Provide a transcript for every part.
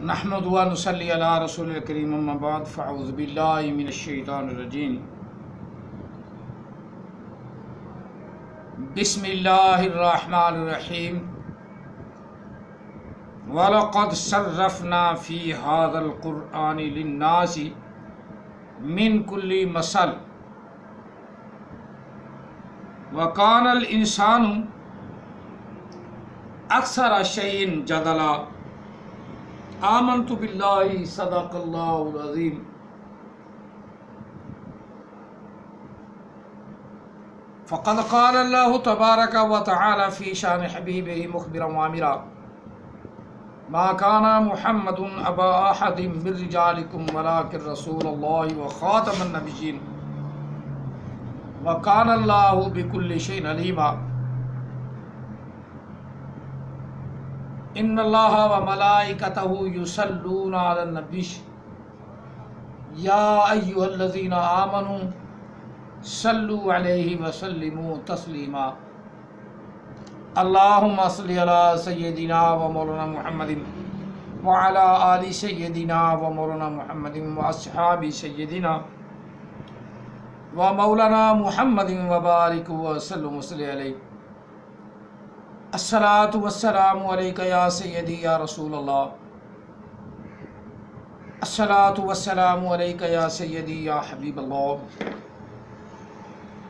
نحمد و نصلی علی رسول الکریم اما بعد فاعوذ باللہ من الشیطان الرجیم بسم اللہ الرحمن الرحیم وَلَقَدْ صَرَّفْنَا فِي هَذَا الْقُرْآنِ لِلنَّاسِ مِنْ كُلِّ مَثَلٍ وَكَانَ الْإِنسَانُ أَكْثَرَ شَيْءٍ جَدَلًا آمنت باللہ صدق اللہ العظیم۔ فقد قال اللہ تبارک و تعالی فی شان حبیبہ مخبرا وامرا ما کان محمد ابا احد من رجالکم ولکن رسول اللہ وخاتم النبیین وکان اللہ بکل شیء علیما۔ ان اللہ و ملائکتہ یصلون علی النبی یا ایھا الذین آمنوا صلوا علیہ وسلموا تسلیما۔ اللہم صل علی سیدنا و مولانا محمد وعلی آل سیدنا و مولانا محمد واصحاب سیدنا و مولانا محمد وبارک وسلم وصلی علیہ۔ الصلاۃ والسلام علیک یا سیدی یا رسول اللہ، الصلاۃ والسلام علیک یا سیدی یا حبیب اللہ،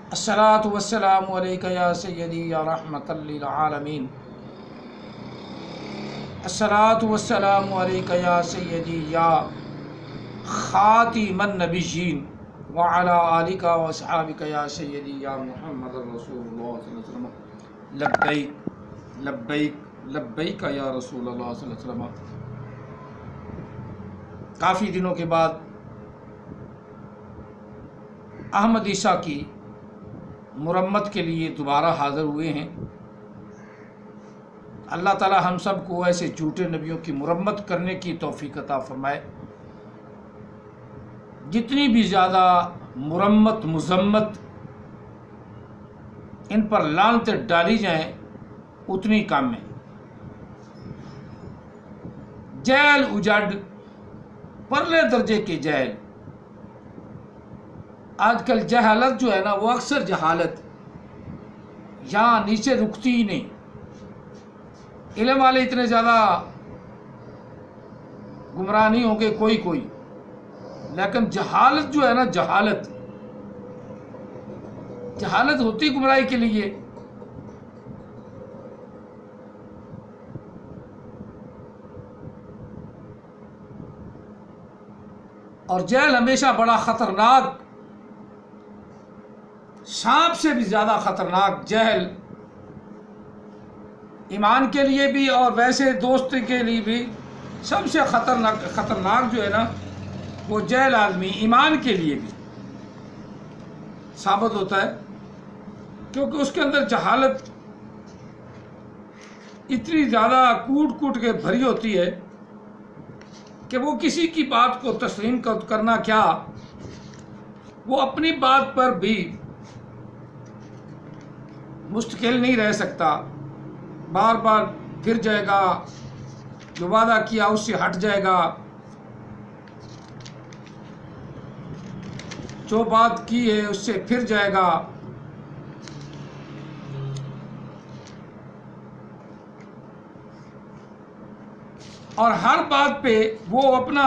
الصلاۃ والسلام علیک یا سیدی یا رحمۃ للعالمین، الصلاۃ والسلام علیک یا سیدی یا خاتم النبیین وعلی آلک و اصحابک یا سیدی یا محمد رسول اللہ صلی اللہ علیہ وسلم۔ لبیک لبیک لبیک یا رسول اللہ صلی اللہ علیہ وسلم۔ کافی دنوں کے بعد احمد عیسیٰ کی مرمت کے لیے دوبارہ حاضر ہوئے ہیں۔ اللہ تعالی ہم سب کو ایسے جھوٹے نبیوں کی مرمت کرنے کی توفیق عطا فرمائے۔ جتنی بھی زیادہ مرمت مذمت ان پر لعنتیں ڈالی جائیں اتنی کم ہے۔ جہل اجڑ پرلے درجے کی جہل۔ آج کل جہالت جو ہے نا وہ اکثر جہالت یہاں نیچے رکتی ہی نہیں۔ علم والے اتنے زیادہ گمراہ نہیں ہوں گے کوئی، لیکن جہالت جو ہے نا جہالت ہوتی گمراہی کے لیے۔ اور جہل ہمیشہ بڑا خطرناک، سانپ سے بھی زیادہ خطرناک جہل ایمان کے لیے بھی اور ویسے دوست کے لیے بھی سب سے خطرناک جو ہے نا وہ جہل آدمی ایمان کے لیے بھی ثابت ہوتا ہے، کیونکہ اس کے اندر جہالت اتنی زیادہ کوٹ کے بھری ہوتی ہے کہ وہ کسی کی بات کو تسلیم کرنا کیا، وہ اپنی بات پر بھی مستقل نہیں رہ سکتا، بار بار پھر جائے گا، جو وعدہ کیا اس سے ہٹ جائے گا، جو بات کی ہے اس سے پھر جائے گا۔ اور ہر بات پہ وہ اپنا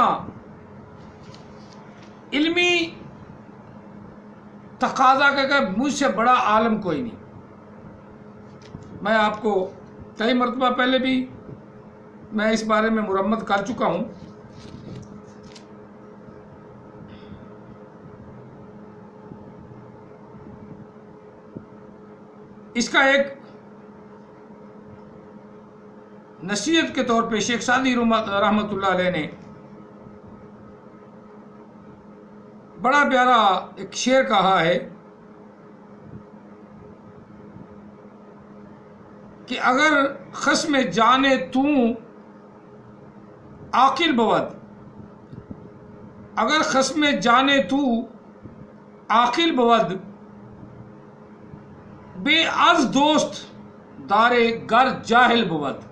علمی تقاضا کہ مجھ سے بڑا عالم کوئی نہیں۔ میں آپ کو کئی مرتبہ پہلے بھی میں اس بارے میں مرمت کر چکا ہوں۔ اس کا ایک نصیحت کے طور پہ شیخ سعدی رحمۃ اللہ علیہ نے بڑا پیارا ایک شعر کہا ہے کہ اگر خصم جانے تو عاقل بود، اگر خصم جانے تو عاقل بود، بے از دوست دار گر جاہل بود۔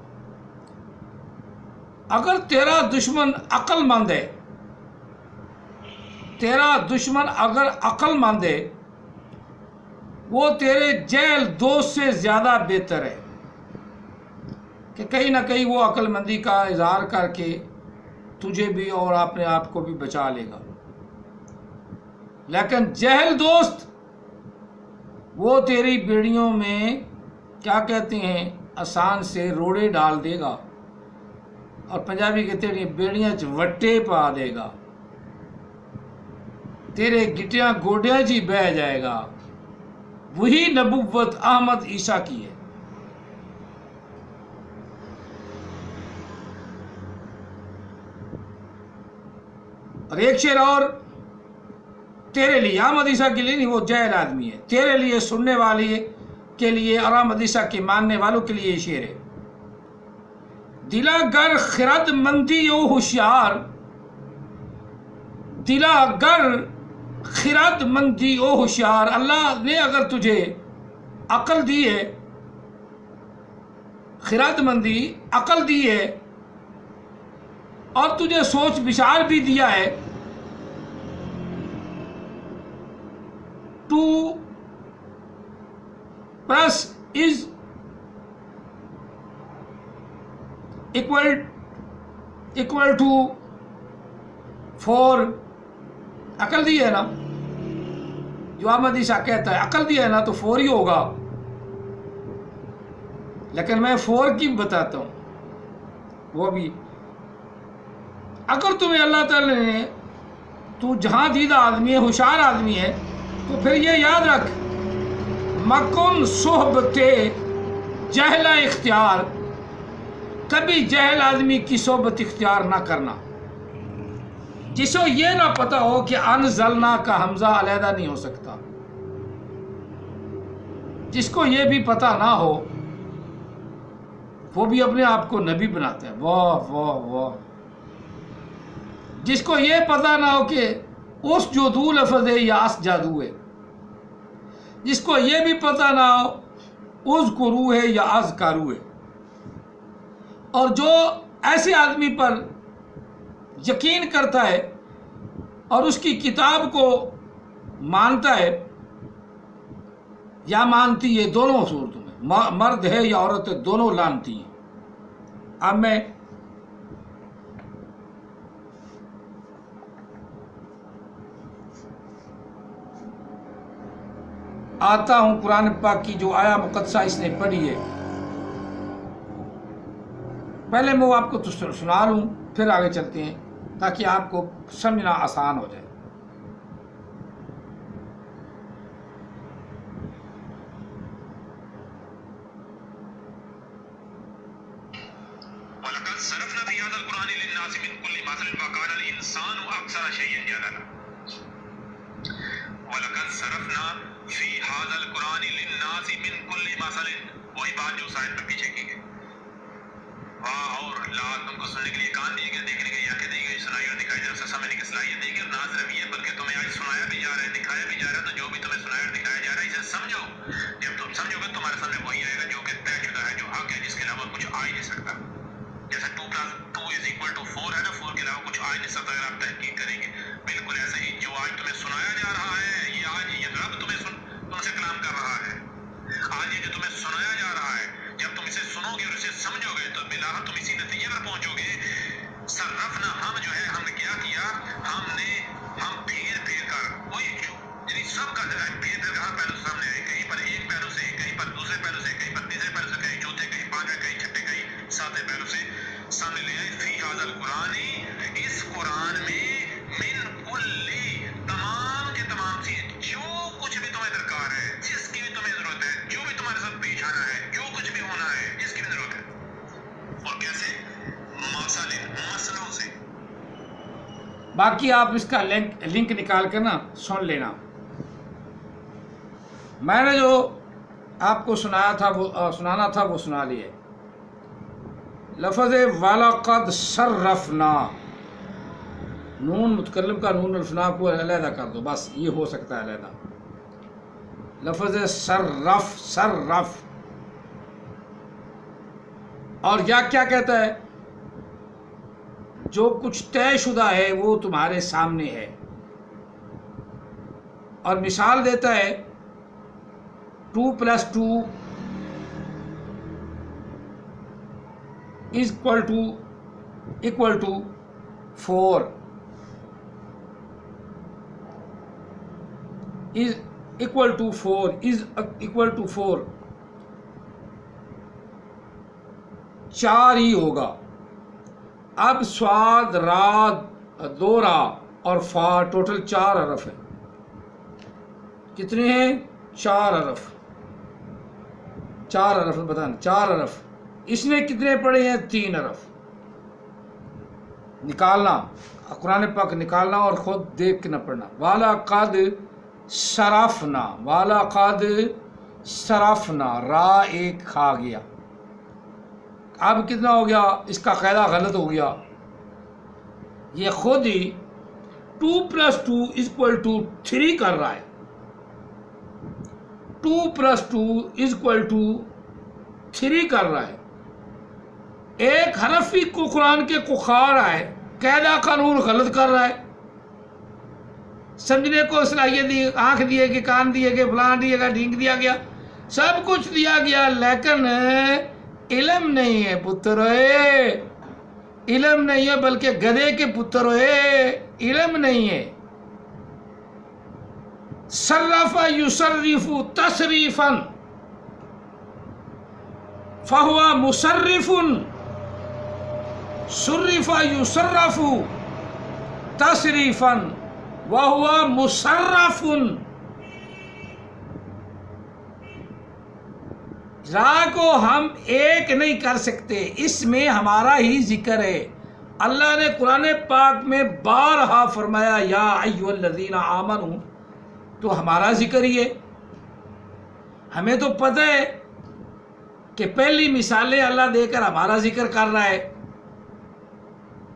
اگر تیرا دشمن عقل مند ہے، تیرا دشمن اگر عقل مند ہے، وہ تیرے جاہل دوست سے زیادہ بہتر ہے کہ کہیں نہ کہیں وہ عقل مندی کا اظہار کر کے تجھے بھی اور اپنے آپ کو بھی بچا لے گا۔ لیکن جاہل دوست وہ تیری بیڑیوں میں کیا کہتے ہیں، آسان سے روڑے ڈال دے گا، اور پنجابی کہتے ہیں بیڑیاں وٹے پا دے گا، تیرے گٹیاں گوڈیاں جی بہ جائے گا۔ وہی نبوت احمد عیسیٰ کی ہے۔ اور ایک شعر اور تیرے لیے، احمد عیسیٰ کے لیے نہیں، وہ جاہل آدمی ہے، تیرے لیے سننے والے کے لیے اور احمد عیسیٰ کے ماننے والوں کے لیے یہ شعر ہے۔ دلا گر خرد مندی او ہوشیار، دلا گر خرد مندی او ہوشیار، اللہ نے اگر تجھے عقل دی ہے، خرد مندی عقل دی ہے، اور تجھے سوچ بچار بھی دیا ہے، two plus is equal to 4، عقل دی ہے نا، جو احمد عیسیٰ کہتا ہے عقل دی ہے نا تو 4 ہی ہوگا، لیکن میں 4 کی بتاتا ہوں۔ وہ بھی اگر تمہیں اللہ تعالی نے، تو جہاں دیدہ آدمی ہے، ہوشیار آدمی ہے، تو پھر یہ یاد رکھ، مکن صحبت جہلا اختیار، کبھی جاہل آدمی کی صحبت اختیار نہ کرنا، جس کو یہ نہ پتا ہو کہ انزلنا کا حمزہ علیحدہ نہیں ہو سکتا، جس کو یہ بھی پتا نہ ہو وہ بھی اپنے آپ کو نبی بناتا ہے۔ واہ واہ واہ! جس کو یہ پتا نہ ہو کہ اس جادو لفظ ہے یا اس جادو ہے، جس کو یہ بھی پتا نہ ہو اس گرو ہے یا از کارو ہے، اور جو ایسے آدمی پر یقین کرتا ہے اور اس کی کتاب کو مانتا ہے یا مانتی ہے، دونوں صورتوں میں مرد ہے یا عورت ہے، دونوں لانتی ہیں۔ اب میں آتا ہوں قرآن پاک کی جو آیا مقدسہ اس نے پڑھی ہے، پہلے میں وہ آپ کو سنا لوں، پھر آگے چلتے ہیں تاکہ آپ کو سمجھنا آسان ہو جائے۔ وَلَقَدْ صَرَفْنَا فِي هَذَا الْقُرْآنِ لِلنَّاسِ مِنْ كُلِّ مَثَلٍ وَكَانَ الْإِنسَانُ أَكْثَرَ شَيْءٍ جَدَلًا۔ وَلَقَدْ صَرَفْنَا فِي هَذَا الْقُرْآنِ لِلنَّاسِ مِنْ كُلِّ مَثَلٍ، وہی بات جو سائد میں پیچھے کی گئی، واہ اور لا، تم کو سننے کے لیے کان دیے گئے، دیکھنے کے لیے آنکھیں دی گئی، سنائی اور دکھائی جا، اسے سمجھنے کی صلاحیت دی گئی، اور نہ صرف یہ بلکہ تمہیں آج سنایا بھی جا رہا ہے، دکھایا بھی جا رہا ہے، تو جو بھی تمہیں سنایا اور دکھایا جا رہا ہے اسے سمجھو۔ جب تم سمجھو گے تمہارے سامنے وہی آئے گا جو کہ طے شدہ ہے، جو حق ہے، جس کے علاوہ کچھ آ ہی نہیں سکتا۔ جیسے 2+2=4 ہے نا، 4 کے علاوہ کچھ آ ہی نہیں سکتا اگر آپ تحقیق کریں گے۔ بالکل ایسے ہی جو آج تمہیں سنایا جا رہا ہے، یہ آج یہ رب تم سے کلام کر رہا ہے، آج یہ جو تمہیں سنایا جا رہا ہے، جب تم اسے سنو گے اور اسے سمجھو گے تو بلاہر تم اسی نتیجے پر پہنچو گے۔ صرفنا، ہم جو ہے ہم نے کیا کیا، ہم پھیر کر، وہی یعنی سب کا پھیر کر ہر پہلو سے سامنے آئے، کہیں پر ایک پہلو سے، کہیں پر دوسرے پہلو سے، کہیں پر تیسرے پہلو سے، کہیں چوتھے، کہیں پانچویں، کہیں چھٹے، کہیں ساتویں پہلو سے سامنے لے آئے۔ فی ھذا القرآن، اس قرآن میں، من کلی، تمام کے تمام چیز، جو کچھ بھی تمہیں درکار ہے، جس کی بھی تمہیں ضرورت ہے، جو بھی تمہارے ساتھ پیش آنا ہے، جو کچھ بھی ہونا ہے، جس کی بھی ضرورت ہے، اور کیسے، مسئلوں سے۔ باقی آپ اس کا لنک نکال کر نا سن لینا۔ میں نے جو آپ کو سنایا تھا وہ سنانا تھا وہ سنا لیے۔ لفظ وَلَقَدْ صَرَّفْنَا، نون متکلم کا نون الفنا کو علیحدہ کر دو، بس یہ ہو سکتا ہے علیحدہ۔ لفظ صرف، اور یا کیا کہتا ہے، جو کچھ طے شدہ ہے وہ تمہارے سامنے ہے. اور مثال دیتا ہے 2 + 2 = 4 is equal to 4 4 ہی ہوگا. اب سواد، راد، دورا اور فا ٹوٹل 4 حرف ہیں. کتنے ہیں؟ 4 حرف. 4 حرف بتانا. 4 حرف. اس نے کتنے پڑھے ہیں؟ 3 حرف. نکالنا، قرآن پاک نکالنا اور خود دیکھ کے نہ پڑھنا. والا قد صرفنا، والا قد صرفنا، را ایک کھا گیا. اب کتنا ہو گیا؟ اس کا قاعدہ غلط ہو گیا. یہ خود ہی 2 + 2 = 3 کر رہا ہے. 2 + 2 = 3 کر رہا ہے. ایک حرف ہی کو قرآن کے کو کھا رہا ہے. قاعدہ قانون غلط کر رہا ہے. سمجھنے کو صلاحیت دی، آنکھ دیے گی، کان دیے گئے، فلان دیے گا، ڈھینگ دیا گیا، سب کچھ دیا گیا، لیکن علم نہیں ہے پتر. علم نہیں ہے، بلکہ گدھے کے پتر ہے. علم نہیں ہے. صرف یصرف تصریفا فہو مصرف، صرف یصرف تصریفا وہو مصرف. را کو ہم ایک نہیں کر سکتے، اس میں ہمارا ہی ذکر ہے. اللہ نے قرآن پاک میں بارہا فرمایا یا ایھا الذین آمنوا، تو ہمارا ذکر ہی ہے. ہمیں تو پتہ ہے کہ پہلی مثالیں اللہ دے کر ہمارا ذکر کر رہا ہے.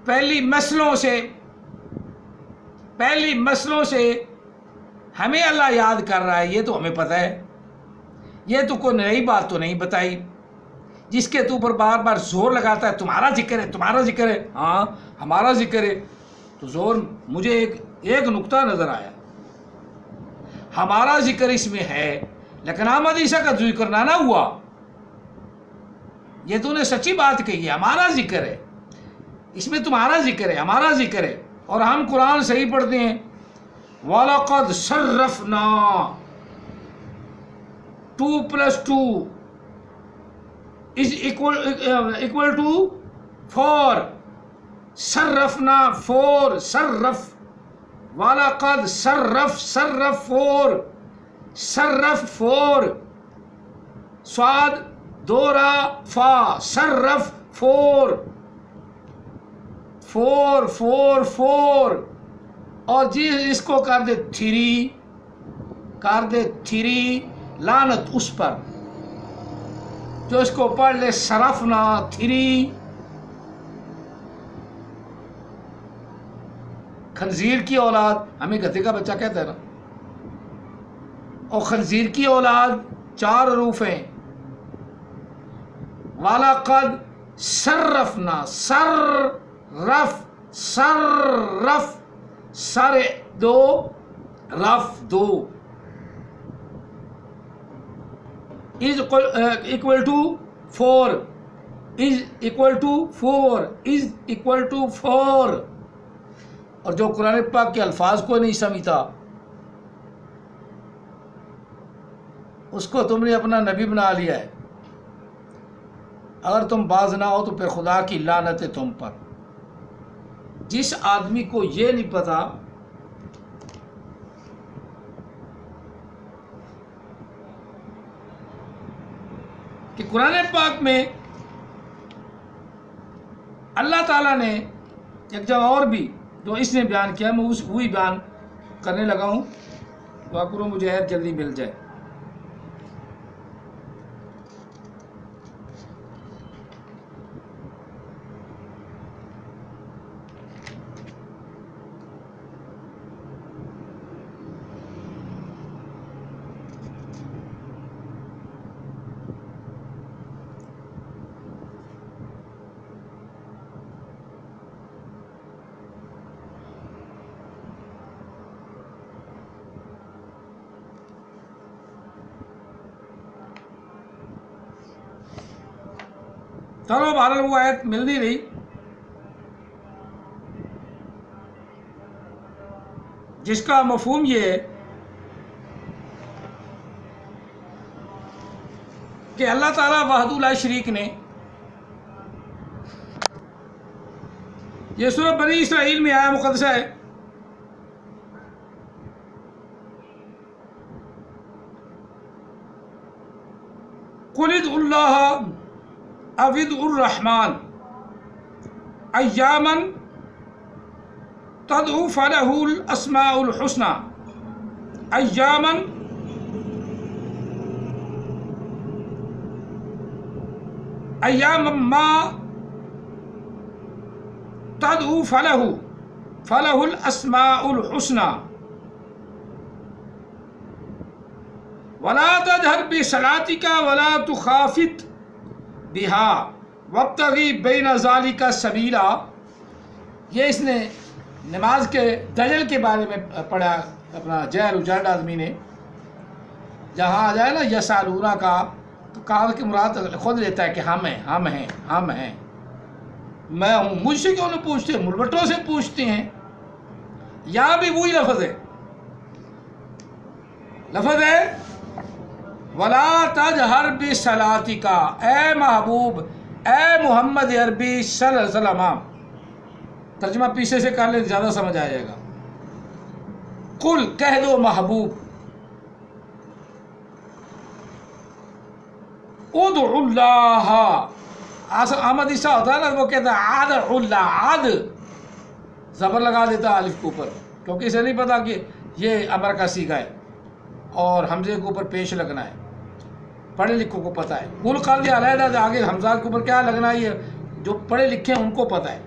پہلی مسلوں سے ہمیں اللہ یاد کر رہا ہے. یہ تو ہمیں پتہ ہے. یہ تو کوئی نئی بات تو نہیں بتائی جس کے تو اوپر بار بار زور لگاتا ہے تمہارا ذکر ہے، تمہارا ذکر ہے. ہاں ہمارا ذکر ہے. تو زور مجھے ایک نقطہ نظر آیا. ہمارا ذکر اس میں ہے، لیکن احمد عیسیٰ کا ذکر نہ ہوا. یہ تو نے سچی بات کہی ہے. ہمارا ذکر ہے، اس میں تمہارا ذکر ہے، ہمارا ذکر ہے. اور ہم قرآن صحیح پڑھتے ہیں. وَلَقَدْ صَرَّفْنَا 2 + 2 = 4. صرفنا 4، صرف. وَلَقَدْ صرف 4، صرف 4. سواد، دورا، فا، صرف 4. 4 اور جی اس کو کر دے 3، کر دے 3. لعنت اس پر جو اس کو پڑھ لے صرفنا 3. خنزیر کی اولاد، ہمیں گدھے کا بچہ کہتا ہے نا. اور خنزیر کی اولاد 4 حروف ہیں. وَلَقَدْ صَرَّفْنَا، صرف، سر 2، رف 2. is equal to 4، is equal to 4، is equal to 4. اور جو قرآن پاک کے الفاظ کو نہیں سمجھتا اس کو تم نے اپنا نبی بنا لیا ہے. اگر تم باز نہ ہو تو پھر خدا کی لعنت ہے تم پر. جس آدمی کو یہ نہیں پتا کہ قرآن پاک میں اللہ تعالیٰ نے ایک جگہ اور بھی جو اس نے بیان کیا، میں وہی بیان کرنے لگا ہوں. دعا کرو مجھے عید جلدی مل جائے. چلو بہرحال وہ آیت مل نہیں رہی، جس کا مفہوم یہ ہے کہ اللہ تعالیٰ وحدہ لا شریک نے یہ سورہ بنی اسرائیل میں آیا مقدسہ ہے، قُلِ ادْعُوا اللَّهَ أَوِ ادْعُوا الرَّحْمَٰنَ أَيَّامًا تَدْعُوا فَلَهُ الْأَسْمَاءُ الْحُسْنَىٰ أَيَّامًا مَّا تَدْعُوا فَلَهُ الْأَسْمَاءُ الْحُسْنَىٰ وَلَا تَجْهَرْ بِصَلَاتِكَ وَلَا تُخَافِتْ بِهَا وَابْتَغِ بَيْنَ ذَلِكَ سَبِيلًا۔ یہ اس نے نماز کے دجل کے بارے میں پڑھا، اپنا جہل اجڑ آدمی نے، جہاں آ جائے نا یسالونہ کا تو کہا کہ مراد خود لیتا ہے کہ ہم ہیں، میں ہوں، مجھ سے کیوں نہیں پوچھتے، ملوٹوں سے پوچھتے ہیں۔ یہاں بھی وہی لفظ ہے وَلَا تَجْهَرْ بِصَلَاتِكَ، اے محبوب، اے محمد عربی صلی اللہ علیہ وسلم، ترجمہ پیچھے سے کر لیں زیادہ سمجھ آ جائے گا۔ قل، کہہ دو محبوب، ادعوا اللہ، احمد عیسیٰ ہوتا ہے نا وہ کہتا ہے ادعوا اللہ، عد زبر لگا دیتا ہے الف کے اوپر، کیونکہ اسے نہیں پتا کہ یہ امر کا صیغہ ہے اور حمزے کے اوپر پیش لگنا ہے، پڑھے لکھوں کو پتہ ہے۔ کل کر دیا علیحدہ، آگے حمزات کے اوپر کیا لگنا ہے یہ جو پڑھے لکھے ہیں ان کو پتہ ہے۔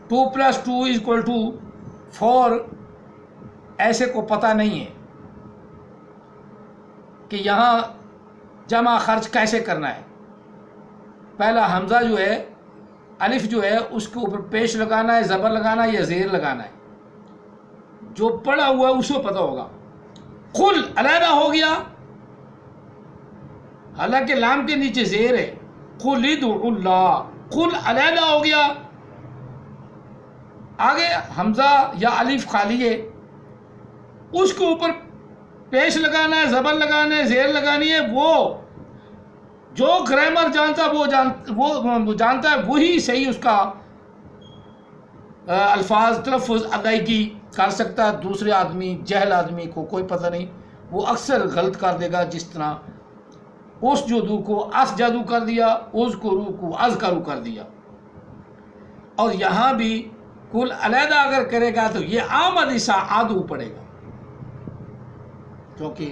2+2=4 ایسے کو پتہ نہیں ہے کہ یہاں جمع خرچ کیسے کرنا ہے۔ پہلا حمزہ جو ہے، الف جو ہے اس کے اوپر پیش لگانا ہے، زبر لگانا ہے یا زیر لگانا ہے، جو پڑھا ہوا ہے اسے پتہ ہوگا۔ قل علیحدہ ہو گیا، حالانکہ لام کے نیچے زیر ہے، قل ادعوا اللہ، قل علیحدہ ہو گیا، آگے حمزہ یا الف خالی ہے، اس کے اوپر پیش لگانا ہے، زبر لگانا ہے، زیر لگانی ہے۔ وہ جو گرامر جانتا وہ جانتا ہے، وہی صحیح اس کا الفاظ تلفظ ادائیگی کر سکتا ہے۔ دوسرے آدمی، جہل آدمی کو کوئی پتہ نہیں، وہ اکثر غلط کر دے گا، جس طرح اس جدو کو اس جادو کر دیا، اس کو روح کو از کا روح کر دیا۔ اور یہاں بھی کل علیحدہ اگر کرے گا تو یہ آمد عیسیٰ آدو پڑے گا، کیونکہ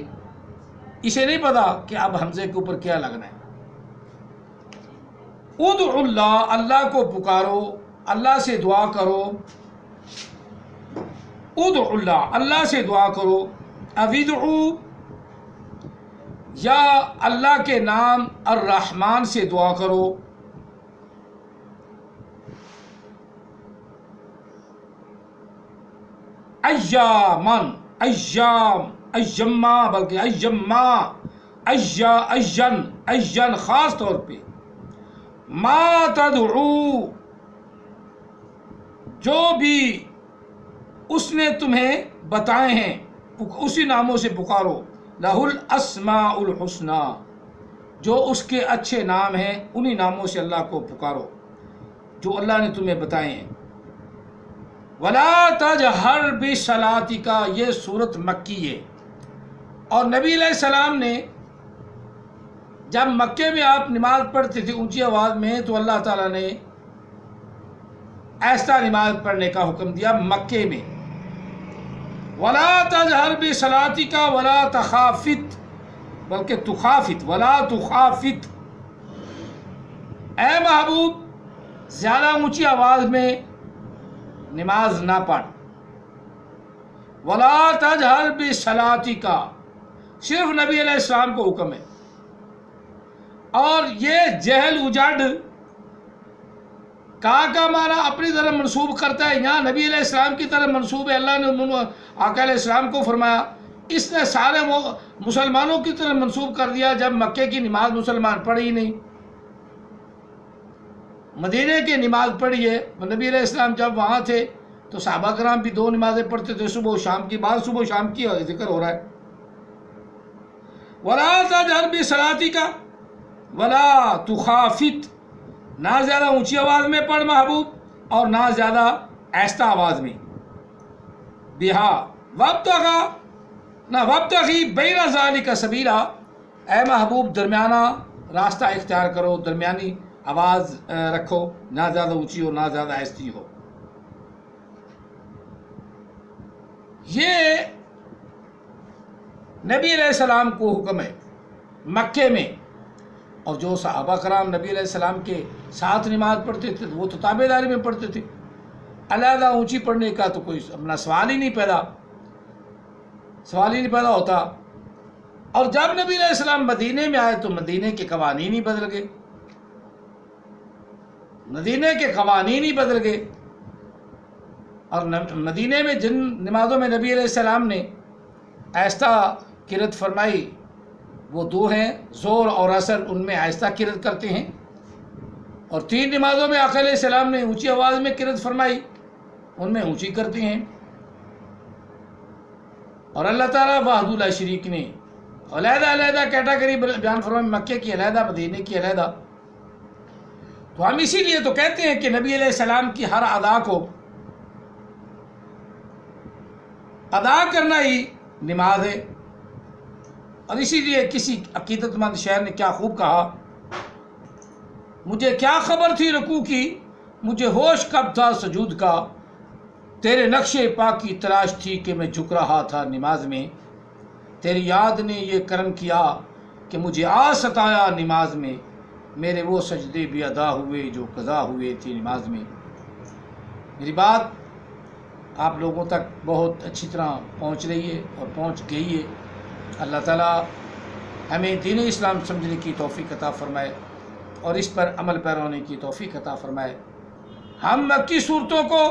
اسے نہیں پتا کہ اب حمزے کے اوپر کیا لگنا ہے۔ ادعوا اللہ، اللہ کو پکارو، اللہ سے دعا کرو، ادعوا اللہ، اللہ سے دعا کرو، ادعوا یا اللہ کے نام الرحمن سے دعا کرو، ایامن، ایما بلکہ ایما، ایجن خاص طور پہ، ما تدعو جو بھی اس نے تمہیں بتائے ہیں اسی ناموں سے پکارو، لہ الاسماء الحسنی، جو اس کے اچھے نام ہیں انہی ناموں سے اللہ کو پکارو جو اللہ نے تمہیں بتائے ہیں۔ ولا تجہر بصلاتک، یہ سورت مکی ہے، اور نبی علیہ السلام نے جب مکے میں آپ نماز پڑھتے تھے اونچی آواز میں تو اللہ تعالیٰ نے ایسا نماز پڑھنے کا حکم دیا مکے میں۔ ولا تجہر بصلاتک ولا تخافت، بلکہ تخافت، ولا تخافت، اے محبوب زیادہ اونچی آواز میں نماز نہ پڑھ۔ ولا تجہر بصلاتک، صرف نبی علیہ السلام کو حکم ہے۔ اور یہ جہل اجڑ کا معنی اپنی طرف منسوب کرتا ہے، یہاں نبی علیہ السلام کی طرف منسوب ہے۔ اللہ نے آقا علیہ السلام کو فرمایا، اس نے سارے مسلمانوں کی طرف منسوب کر دیا، جب مکے کی نماز مسلمان پڑھی ہی نہیں، مدینے کی نماز پڑھی ہے۔ نبی علیہ السلام جب وہاں تھے تو صحابہ کرام بھی 2 نمازیں پڑھتے تھے، صبح و شام کی، بعد صبح و شام کی ذکر ہو رہا ہے۔ وَلَا تَجْهَرْ بِصَلَاتِكَ وَلَا تُخَافِتْ، نہ زیادہ اونچی آواز میں پڑھ محبوب اور نہ زیادہ آہستہ آواز میں، بِهَا وَابْتَغِ بَيْنَ ذَلِكَ سَبِيلًا، اے محبوب درمیانہ راستہ اختیار کرو، درمیانی آواز رکھو، نہ زیادہ اونچی ہو نہ زیادہ آہستی ہو۔ یہ نبی علیہ السلام کو حکم ہے مکے میں، اور جو صحابہ کرام نبی علیہ السلام کے ساتھ نماز پڑھتے تھے وہ تو تابع داری میں پڑھتے تھے، علیحدہ اونچی پڑھنے کا تو کوئی اپنا سوال ہی نہیں پیدا ہوتا۔ اور جب نبی علیہ السلام مدینے میں آئے تو مدینے کے قوانین ہی بدل گئے، اور مدینے میں جن نمازوں میں نبی علیہ السلام نے آہستہ قرات فرمائی وہ 2 ہیں، ظہر اور عصر، ان میں آہستہ قرات کرتے ہیں، اور 3 نمازوں میں آقا علیہ السلام نے اونچی آواز میں قرات فرمائی، ان میں اونچی کرتے ہیں۔ اور اللہ تعالیٰ وحدہ لا شریک نے علیحدہ کیٹاگری بیان فرمائی، مکے کی علیحدہ، مدینے کی علیحدہ۔ تو ہم اسی لیے تو کہتے ہیں کہ نبی علیہ السلام کی ہر ادا کو ادا کرنا ہی نماز ہے۔ اور اسی لیے کسی عقیدت مند شاعر نے کیا خوب کہا، مجھے کیا خبر تھی رکوع کی، مجھے ہوش کب تھا سجود کا، تیرے نقش پاک کی تلاش تھی کہ میں جھک رہا تھا نماز میں، تیری یاد نے یہ کرم کیا کہ مجھے ستایا نماز میں، میرے وہ سجدے بھی ادا ہوئے جو قضا ہوئے تھے نماز میں۔ میری بات آپ لوگوں تک بہت اچھی طرح پہنچ رہی ہے اور پہنچ گئی ہے۔ اللہ تعالیٰ ہمیں دین اسلام سمجھنے کی توفیق عطا فرمائے اور اس پر عمل پیرا ہونے کی توفیق عطا فرمائے۔ ہم مکی صورتوں کو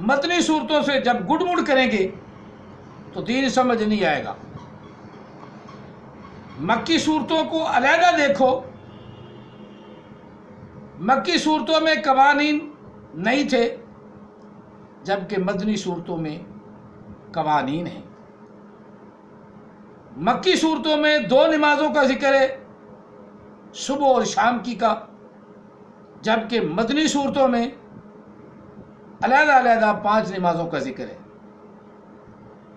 متنی صورتوں سے جب گڈ مڈ کریں گے تو دین سمجھ نہیں آئے گا۔ مکی صورتوں کو علیحدہ دیکھو، مکی صورتوں میں قوانین نہیں تھے جبکہ مدنی صورتوں میں قوانین ہیں۔ مکی صورتوں میں 2 نمازوں کا ذکر ہے، صبح اور شام کی کا، جبکہ مدنی صورتوں میں علیحدہ 5 نمازوں کا ذکر ہے۔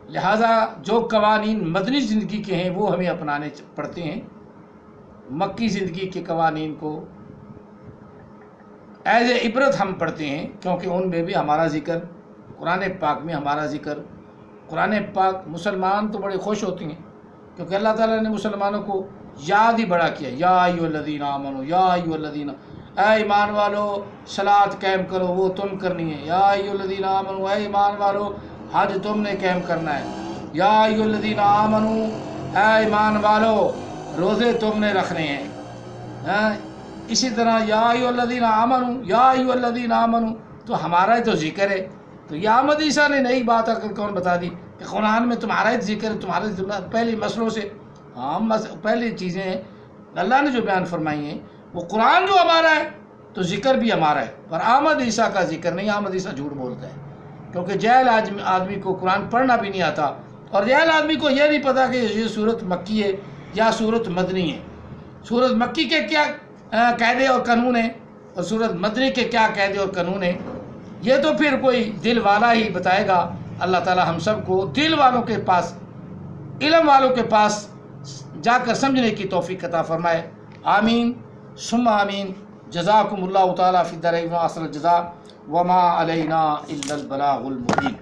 لہذا جو قوانین مدنی زندگی کے ہیں وہ ہمیں اپنانے پڑتے ہیں، مکی زندگی کے قوانین کو ایز اے عبرت ہم پڑھتے ہیں، کیونکہ ان میں بھی ہمارا ذکر، قرآن پاک میں ہمارا ذکر، قرآن پاک مسلمان تو بڑے خوش ہوتے ہیں کیونکہ اللہ تعالیٰ نے مسلمانوں کو یاد ہی بڑا کیا، یا ایھا الذین آمنوا، یا ایھا الذین، اے ایمان والو صلاۃ قائم کرو، وہ تم کرنی ہے، یا ایھا الذین آمنوا، اے ایمان والو حج تم نے قائم کرنا ہے، یا ایھا الذین آمنوا، اے ایمان والو روزے تم نے رکھنے ہیں۔ اسی طرح یا ایھا الذین آمنوا، یا ایھا الذین آمنوا، تو ہمارا ہی تو ذکر ہے۔ تو یہ احمد عیسیٰ نے نئی بات اگر کون بتا دی کہ قرآن میں تمہارا ہی ذکر ہے، تمہارے پہلی مسئلوں سے، پہلی چیزیں ہیں اللہ نے جو بیان فرمائی ہیں، وہ قرآن جو ہمارا ہے تو ذکر بھی ہمارا ہے، پر احمد عیسیٰ کا ذکر نہیں۔ احمد عیسیٰ جھوٹ بولتا ہے کیونکہ جاہل آدمی کو قرآن پڑھنا بھی نہیں آتا، اور جاہل آدمی کو یہ نہیں پتا کہ یہ صورت مکی ہے یا صورت مدنی ہے، صورت مکی کے کیا قاعدے اور قانون ہیں اور صورت مدنی کے کیا قاعدے اور قانون ہیں، یہ تو پھر کوئی دل والا ہی بتائے گا۔ اللہ تعالی ہم سب کو دل والوں کے پاس، علم والوں کے پاس جا کر سمجھنے کی توفیق عطا فرمائے۔ آمین ثم آمین۔ جزاکم اللہ تعالی فی الدارین احسن الجزاء وما علینا الا البلاغ المبین۔